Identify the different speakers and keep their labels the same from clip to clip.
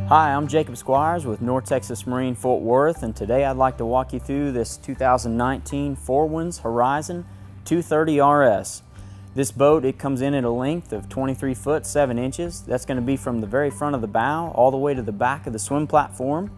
Speaker 1: Hi, I'm Jacob Squires with North Texas Marine Fort Worth, and today I'd like to walk you through this 2019 Four Winds Horizon 230 RS. This boat, it comes in at a length of 23 foot 7 inches. That's going to be from the very front of the bow all the way to the back of the swim platform.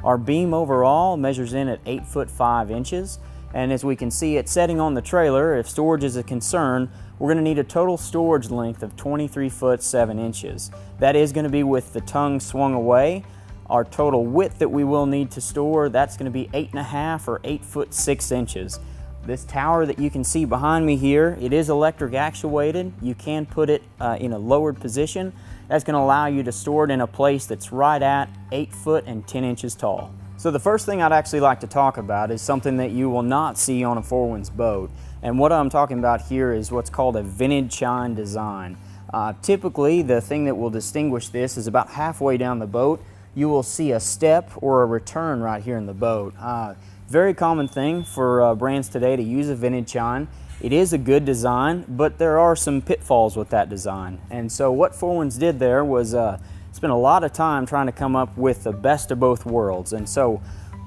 Speaker 1: Our beam overall measures in at 8 foot 5 inches, and as we can see it setting on the trailer, if storage is a concern, we're going to need a total storage length of 23 foot 7 inches. That is going to be with the tongue swung away. Our total width that we will need to store, that's going to be 8.5 or 8 foot 6 inches. This tower that you can see behind me here, it is electric actuated. You can put it in a lowered position. That's going to allow you to store it in a place that's right at 8 foot and 10 inches tall. So the first thing I'd actually like to talk about is something that you will not see on a Four Winds boat. And what I'm talking about here is what's called a vintage chine design. Typically, the thing that will distinguish this is about halfway down the boat, you will see a step or a return right here in the boat. Very common thing for brands today to use a vintage chine. It is a good design, but there are some pitfalls with that design. And so what Four Winds did there was spend a lot of time trying to come up with the best of both worlds. And so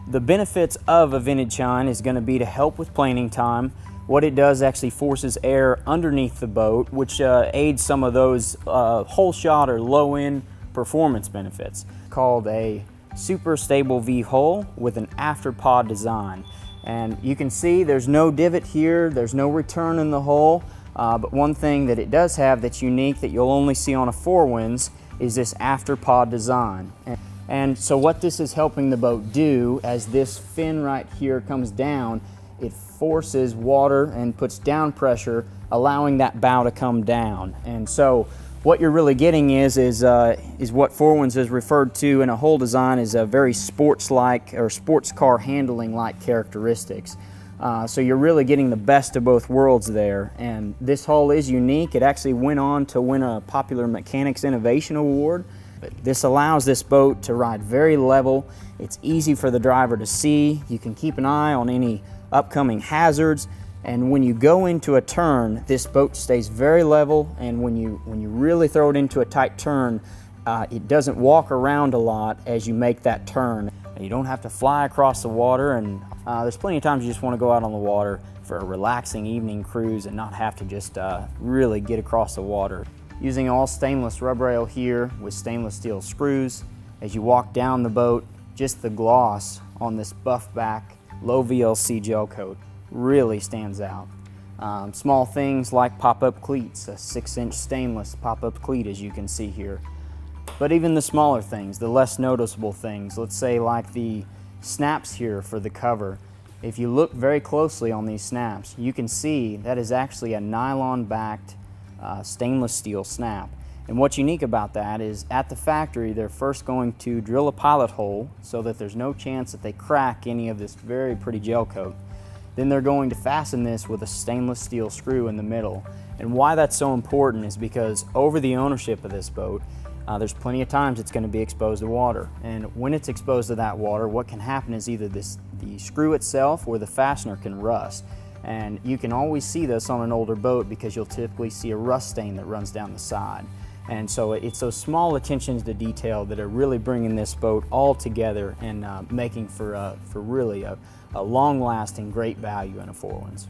Speaker 1: the benefits of a vintage chine is going to be to help with planing time. What it does actually forces air underneath the boat, which aids some of those whole shot or low end performance benefits. Called a super stable V hull with an after pod design. And you can see there's no divot here, there's no return in the hull, but one thing that it does have that's unique that you'll only see on a Four Winds is this after pod design. And so what this is helping the boat do, as this fin right here comes down, it forces water and puts down pressure, allowing that bow to come down. And so what you're really getting is what Four Winds is referred to in a hull design as a very sports-like or sports car handling-like characteristics. So you're really getting the best of both worlds there. And this hull is unique. It actually went on to win a Popular Mechanics Innovation Award. But this allows this boat to ride very level. It's easy for the driver to see. You can keep an eye on any upcoming hazards. And when you go into a turn, this boat stays very level, and when you really throw it into a tight turn, it doesn't walk around a lot as you make that turn. You don't have to fly across the water, and there's plenty of times you just want to go out on the water for a relaxing evening cruise and not have to just really get across the water. Using all stainless rub rail here with stainless steel screws, as you walk down the boat, just the gloss on this buff back low VLC gel coat really stands out. Small things like pop-up cleats, a 6-inch stainless pop-up cleat as you can see here. But even the smaller things, the less noticeable things, let's say like the snaps here for the cover. If you look very closely on these snaps, you can see that is actually a nylon-backed stainless steel snap. And what's unique about that is at the factory they're first going to drill a pilot hole so that there's no chance that they crack any of this very pretty gel coat. Then they're going to fasten this with a stainless steel screw in the middle. And why that's so important is because over the ownership of this boat, there's plenty of times it's going to be exposed to water. And when it's exposed to that water, what can happen is either the screw itself or the fastener can rust. And you can always see this on an older boat because you'll typically see a rust stain that runs down the side. And so it's those small attentions to detail that are really bringing this boat all together and making for really a long-lasting, great value in a Four Winds.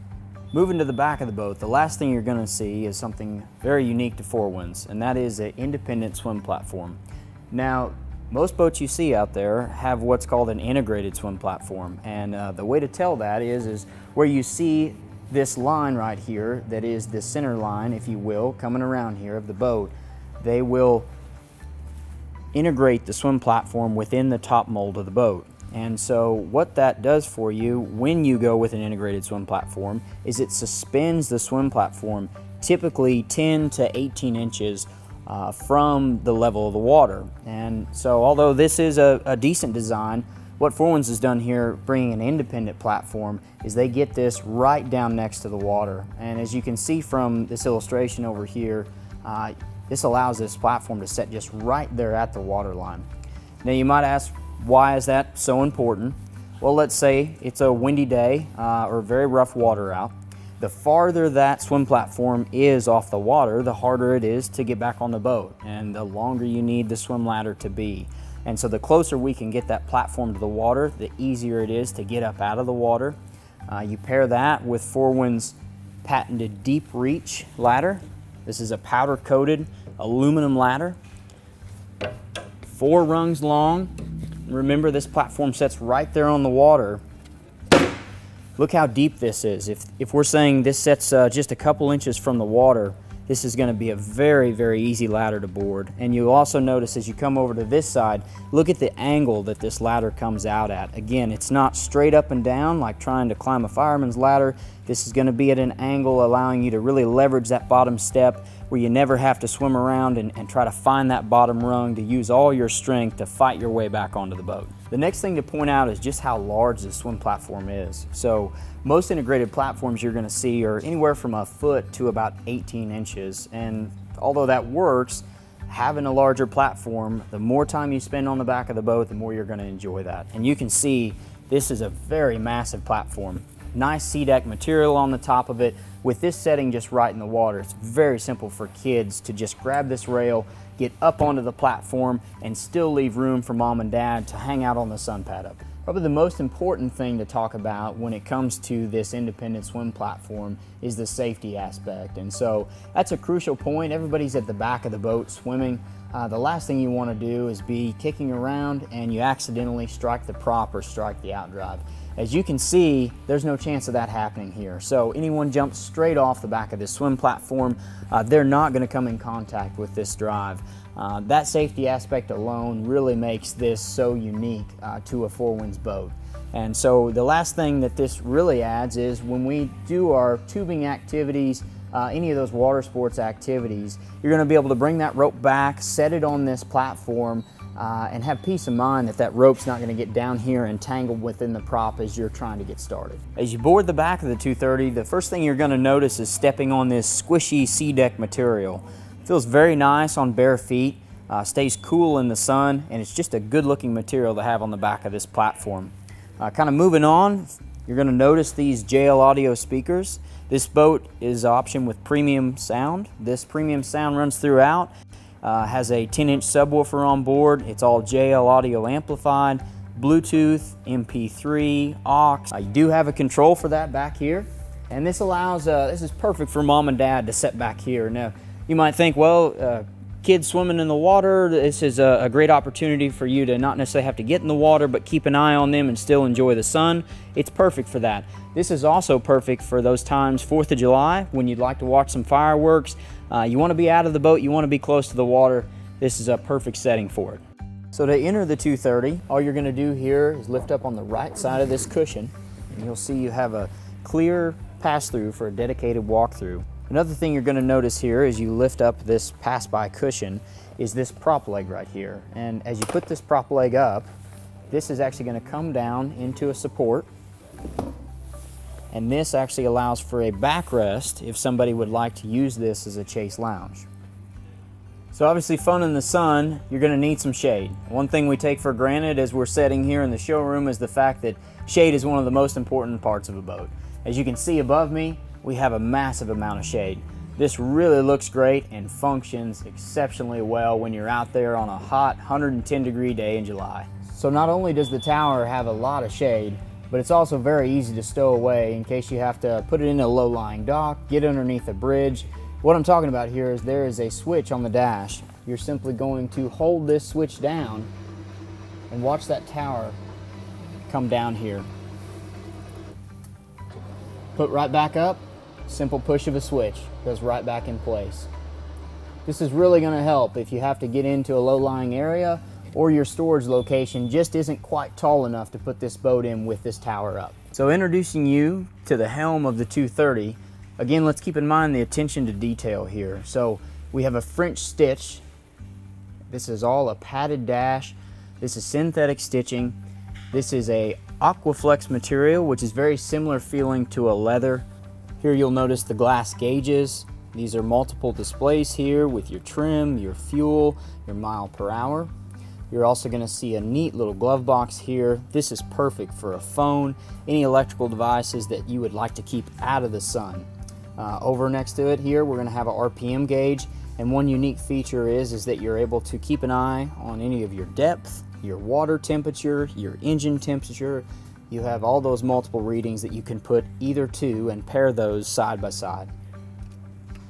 Speaker 1: Moving to the back of the boat, the last thing you're going to see is something very unique to Four Winds, and that is an independent swim platform. Now, most boats you see out there have what's called an integrated swim platform, and the way to tell that is where you see this line right here, that is the center line, if you will, coming around here of the boat. They will integrate the swim platform within the top mold of the boat. And so what that does for you when you go with an integrated swim platform is it suspends the swim platform typically 10 to 18 inches from the level of the water. And so although this is a decent design, what Four Winds has done here, bringing an independent platform, is they get this right down next to the water. And as you can see from this illustration over here, this allows this platform to set just right there at the water line. Now you might ask, why is that so important? Well, let's say it's a windy day or very rough water out. The farther that swim platform is off the water, the harder it is to get back on the boat, and the longer you need the swim ladder to be. And so the closer we can get that platform to the water, the easier it is to get up out of the water. You pair that with 4Wind's patented deep reach ladder. This is a powder coated aluminum ladder, 4 rungs long. Remember, this platform sets right there on the water. Look how deep this is. If we're saying this sets just a couple inches from the water, this is going to be a very, very easy ladder to board. And you'll also notice as you come over to this side, look at the angle that this ladder comes out at. Again, it's not straight up and down like trying to climb a fireman's ladder. This is going to be at an angle allowing you to really leverage that bottom step, where you never have to swim around and try to find that bottom rung, to use all your strength to fight your way back onto the boat. The next thing to point out is just how large this swim platform is. So most integrated platforms you're going to see are anywhere from a foot to about 18 inches. And although that works, having a larger platform, the more time you spend on the back of the boat, the more you're going to enjoy that. And you can see this is a very massive platform. Nice sea deck material on the top of it. With this setting just right in the water, it's very simple for kids to just grab this rail, get up onto the platform, and still leave room for mom and dad to hang out on the sun paddock. Probably the most important thing to talk about when it comes to this independent swim platform is the safety aspect. And so that's a crucial point. Everybody's at the back of the boat swimming. The last thing you want to do is be kicking around and you accidentally strike the prop or strike the outdrive. As you can see, there's no chance of that happening here. So anyone jumps straight off the back of this swim platform, they're not going to come in contact with this drive. That safety aspect alone really makes this so unique to a 4Winds boat. And so the last thing that this really adds is when we do our tubing activities, any of those water sports activities, you're going to be able to bring that rope back, set it on this platform, and have peace of mind that that rope's not going to get down here and tangled within the prop as you're trying to get started. As you board the back of the 230, the first thing you're going to notice is stepping on this squishy sea deck material. It feels very nice on bare feet, stays cool in the sun, and it's just a good looking material to have on the back of this platform. Kind of moving on, you're going to notice these JL audio speakers. This boat is optioned with premium sound. This premium sound runs throughout. Has a 10-inch subwoofer on board. It's all JL audio amplified, Bluetooth, MP3, aux. You do have a control for that back here, and this allows, this is perfect for mom and dad to sit back here. Now, you might think, well, kids swimming in the water, this is a great opportunity for you to not necessarily have to get in the water, but keep an eye on them and still enjoy the sun. It's perfect for that. This is also perfect for those times, 4th of July, when you'd like to watch some fireworks. You want to be out of the boat, you want to be close to the water. This is a perfect setting for it. So to enter the 230, all you're going to do here is lift up on the right side of this cushion, and you'll see you have a clear pass-through for a dedicated walk-through. Another thing you're going to notice here as you lift up this pass-by cushion is this prop leg right here. And as you put this prop leg up, this is actually going to come down into a support. And this actually allows for a backrest if somebody would like to use this as a chase lounge. So obviously, fun in the sun, you're going to need some shade. One thing we take for granted as we're sitting here in the showroom is the fact that shade is one of the most important parts of a boat. As you can see above me, we have a massive amount of shade. This really looks great and functions exceptionally well when you're out there on a hot 110-degree day in July. So not only does the tower have a lot of shade, but it's also very easy to stow away in case you have to put it in a low-lying dock, get underneath a bridge. What I'm talking about here is there is a switch on the dash. You're simply going to hold this switch down and watch that tower come down here. Put right back up, simple push of a switch, goes right back in place. This is really going to help if you have to get into a low-lying area or your storage location just isn't quite tall enough to put this boat in with this tower up. So introducing you to the helm of the 230, again, let's keep in mind the attention to detail here. So we have a French stitch. This is all a padded dash. This is synthetic stitching. This is a Aquaflex material, which is very similar feeling to a leather. Here you'll notice the glass gauges. These are multiple displays here with your trim, your fuel, your mile per hour. You're also going to see a neat little glove box here. This is perfect for a phone, any electrical devices that you would like to keep out of the sun. Over next to it here, we're going to have a RPM gauge, and one unique feature is that you're able to keep an eye on any of your depth, your water temperature, your engine temperature. You have all those multiple readings that you can put either to and pair those side by side.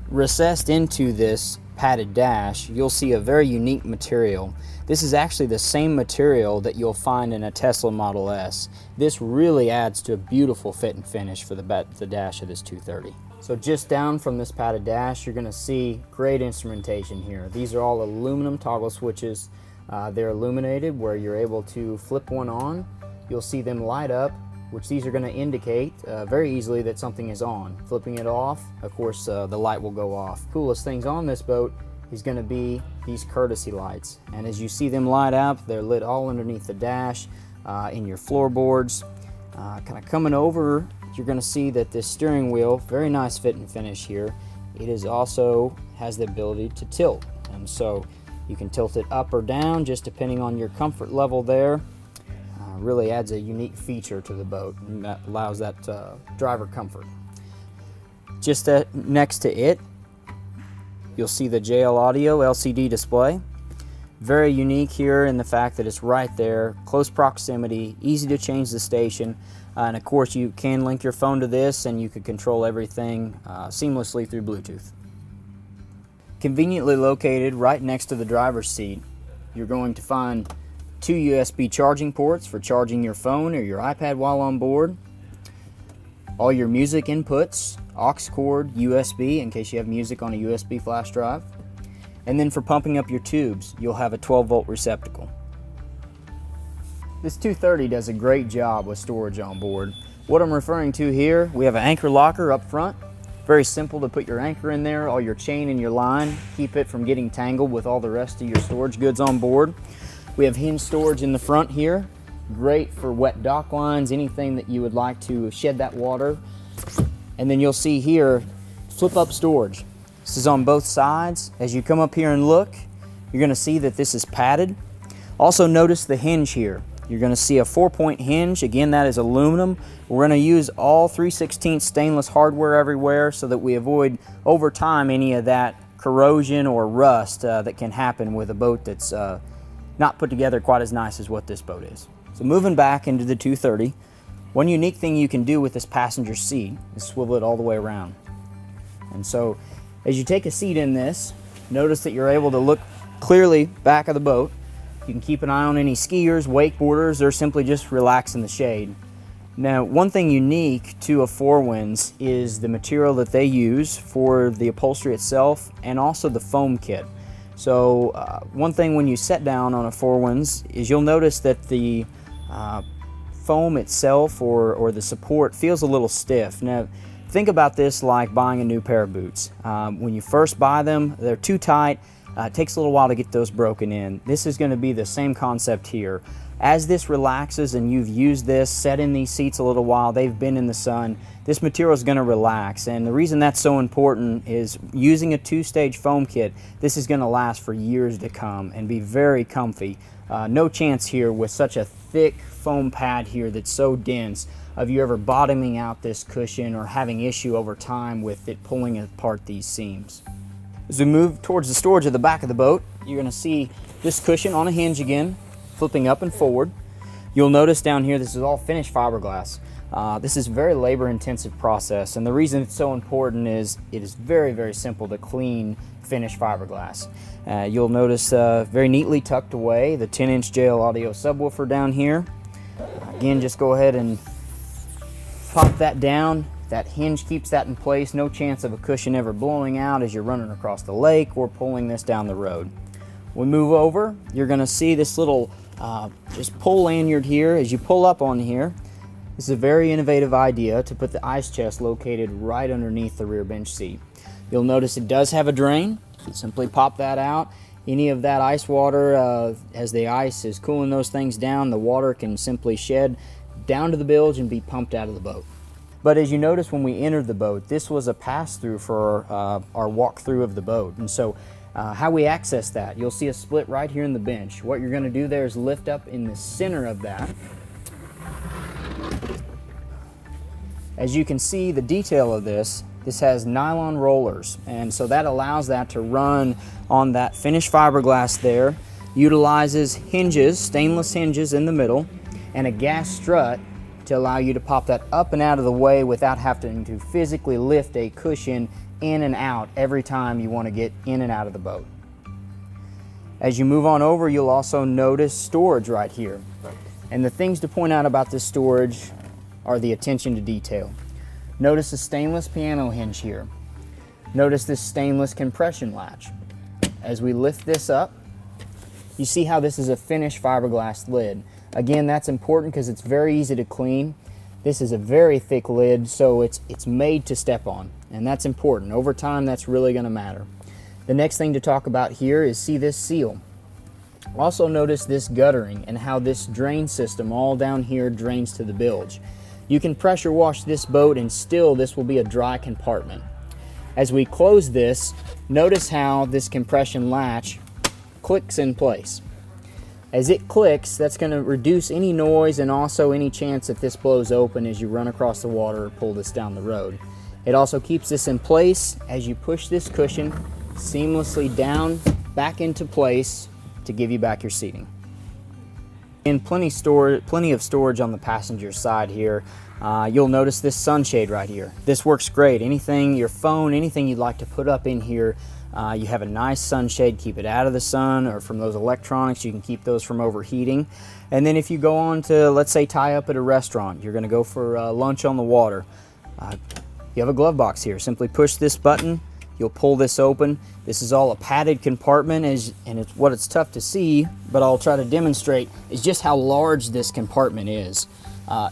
Speaker 1: Recessed into this padded dash, you'll see a very unique material. This is actually the same material that you'll find in a Tesla Model S. This really adds to a beautiful fit and finish for the dash of this 230. So just down from this padded dash, you're going to see great instrumentation here. These are all aluminum toggle switches. They're illuminated where you're able to flip one on. You'll see them light up, which these are going to indicate very easily that something is on. Flipping it off, of course, the light will go off. Coolest things on this boat is going to be these courtesy lights. And as you see them light up, they're lit all underneath the dash, in your floorboards. Kind of coming over, you're going to see that this steering wheel, very nice fit and finish here. It is also has the ability to tilt, and so you can tilt it up or down just depending on your comfort level there. Really adds a unique feature to the boat, and that allows that driver comfort. Just next to it, you'll see the JL Audio LCD display. Very unique here in the fact that it's right there, close proximity, easy to change the station, and of course you can link your phone to this and you can control everything seamlessly through Bluetooth. Conveniently located right next to the driver's seat, you're going to find 2 USB charging ports for charging your phone or your iPad while on board. All your music inputs, aux cord, USB in case you have music on a USB flash drive. And then for pumping up your tubes, you'll have a 12-volt receptacle. This 230 does a great job with storage on board. What I'm referring to here, we have an anchor locker up front. Very simple to put your anchor in there, all your chain and your line, keep it from getting tangled with all the rest of your storage goods on board. We have hinge storage in the front here. Great for wet dock lines, anything that you would like to shed that water. And then you'll see here, flip up storage. This is on both sides. As you come up here and look, you're going to see that this is padded. Also notice the hinge here. You're going to see a 4-point hinge. Again, that is aluminum. We're going to use all 3/16 stainless hardware everywhere so that we avoid over time any of that corrosion or rust that can happen with a boat that's not put together quite as nice as what this boat is. So moving back into the 230, one unique thing you can do with this passenger seat is swivel it all the way around. And so as you take a seat in this, notice that you're able to look clearly back of the boat. You can keep an eye on any skiers, wakeboarders, or simply just relax in the shade. Now, one thing unique to a Four Winds is the material that they use for the upholstery itself and also the foam kit. So one thing when you set down on a Four Winds is you'll notice that the foam itself or the support feels a little stiff. Now, think about this like buying a new pair of boots. When you first buy them, they're too tight. It takes a little while to get those broken in. This is going to be the same concept here. As this relaxes and you've used this, set in these seats a little while, they've been in the sun, this material is going to relax. And the reason that's so important is using a 2-stage foam kit, this is going to last for years to come and be very comfy. No chance here with such a thick foam pad here that's so dense of you ever bottoming out this cushion or having issue over time with it pulling apart these seams. As we move towards the storage of the back of the boat, you're going to see this cushion on a hinge again, flipping up and forward. You'll notice down here this is all finished fiberglass. This is a very labor-intensive process, and the reason it's so important is it is very, very simple to clean finished fiberglass. You'll notice very neatly tucked away the 10-inch JL Audio subwoofer down here. Again, just go ahead and pop that down. That hinge keeps that in place. No chance of a cushion ever blowing out as you're running across the lake or pulling this down the road. We move over, you're going to see this little just pull lanyard here. As you pull up on here, this is a very innovative idea to put the ice chest located right underneath the rear bench seat. You'll notice it does have a drain. Simply pop that out. Any of that ice water, as the ice is cooling those things down, the water can simply shed down to the bilge and be pumped out of the boat. But as you notice when we entered the boat, this was a pass-through for our walkthrough of the boat. And so How we access that, you'll see a split right here in the bench. What you're going to do there is lift up in the center of that. As you can see, the detail of this has nylon rollers, and so that allows that to run on that finished fiberglass there. Utilizes hinges, stainless hinges in the middle, and a gas strut to allow you to pop that up and out of the way without having to physically lift a cushion in and out every time you want to get in and out of the boat. As you move on over, you'll also notice storage right here. And the things to point out about this storage are the attention to detail. Notice the stainless piano hinge here. Notice this stainless compression latch. As we lift this up, you see how this is a finished fiberglass lid. Again, that's important because it's very easy to clean. This is a very thick lid, so it's made to step on, and that's important. Over time, that's really going to matter. The next thing to talk about here is see this seal. Also notice this guttering and how this drain system all down here drains to the bilge. You can pressure wash this boat and still this will be a dry compartment. As we close this, notice how this compression latch clicks in place. As it clicks, that's going to reduce any noise and also any chance that this blows open as you run across the water or pull this down the road. It also keeps this in place as you push this cushion seamlessly down back into place to give you back your seating. And plenty of storage on the passenger side here. You'll notice this sunshade right here. This works great. Anything, your phone, anything you'd like to put up in here, you have a nice sunshade. Keep it out of the sun or from those electronics. You can keep those from overheating. And then if you go on to, let's say, tie up at a restaurant, you're going to go for lunch on the water. You have a glove box here. Simply push this button. You'll pull this open. This is all a padded compartment, and what it's tough to see, but I'll try to demonstrate, is just how large this compartment is.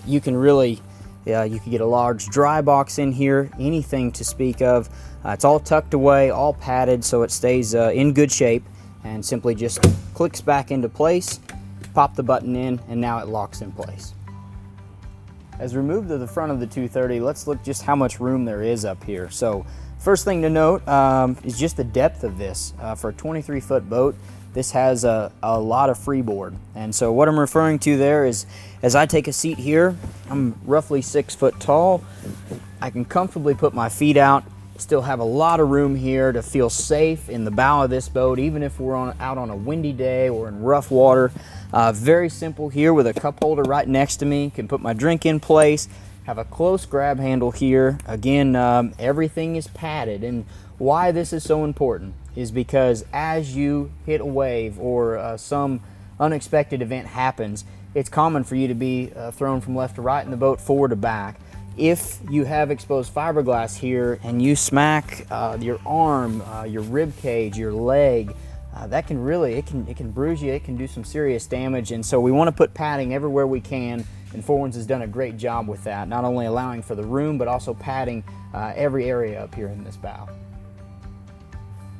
Speaker 1: You can really, you can get a large dry box in here, anything to speak of. It's all tucked away, all padded, so it stays in good shape, and simply just clicks back into place, pop the button in, and now it locks in place. As we move to the front of the 230, let's look just how much room there is up here. So first thing to note is just the depth of this. For a 23-foot boat, this has a lot of freeboard. And so what I'm referring to there is, as I take a seat here, I'm roughly 6 foot tall. I can comfortably put my feet out, still have a lot of room here to feel safe in the bow of this boat, even if we're out on a windy day or in rough water. Very simple here with a cup holder right next to me. Can put my drink in place. Have a close grab handle here. Again, everything is padded, and why this is so important is because as you hit a wave or some unexpected event happens, it's common for you to be thrown from left to right in the boat, forward to back. If you have exposed fiberglass here and you smack your arm, your rib cage, your leg, that can really, it can bruise you, it can do some serious damage, and so we want to put padding everywhere we can. And Four Winds has done a great job with that, not only allowing for the room, but also padding every area up here in this bow.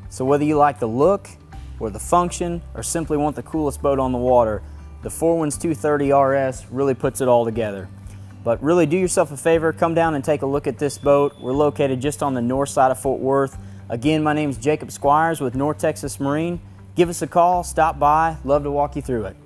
Speaker 1: So whether you like the look, or the function, or simply want the coolest boat on the water, the Four Winds 230 RS really puts it all together. But really do yourself a favor, come down and take a look at this boat. We're located just on the north side of Fort Worth. Again, my name is Jacob Squires with North Texas Marine. Give us a call, stop by, love to walk you through it.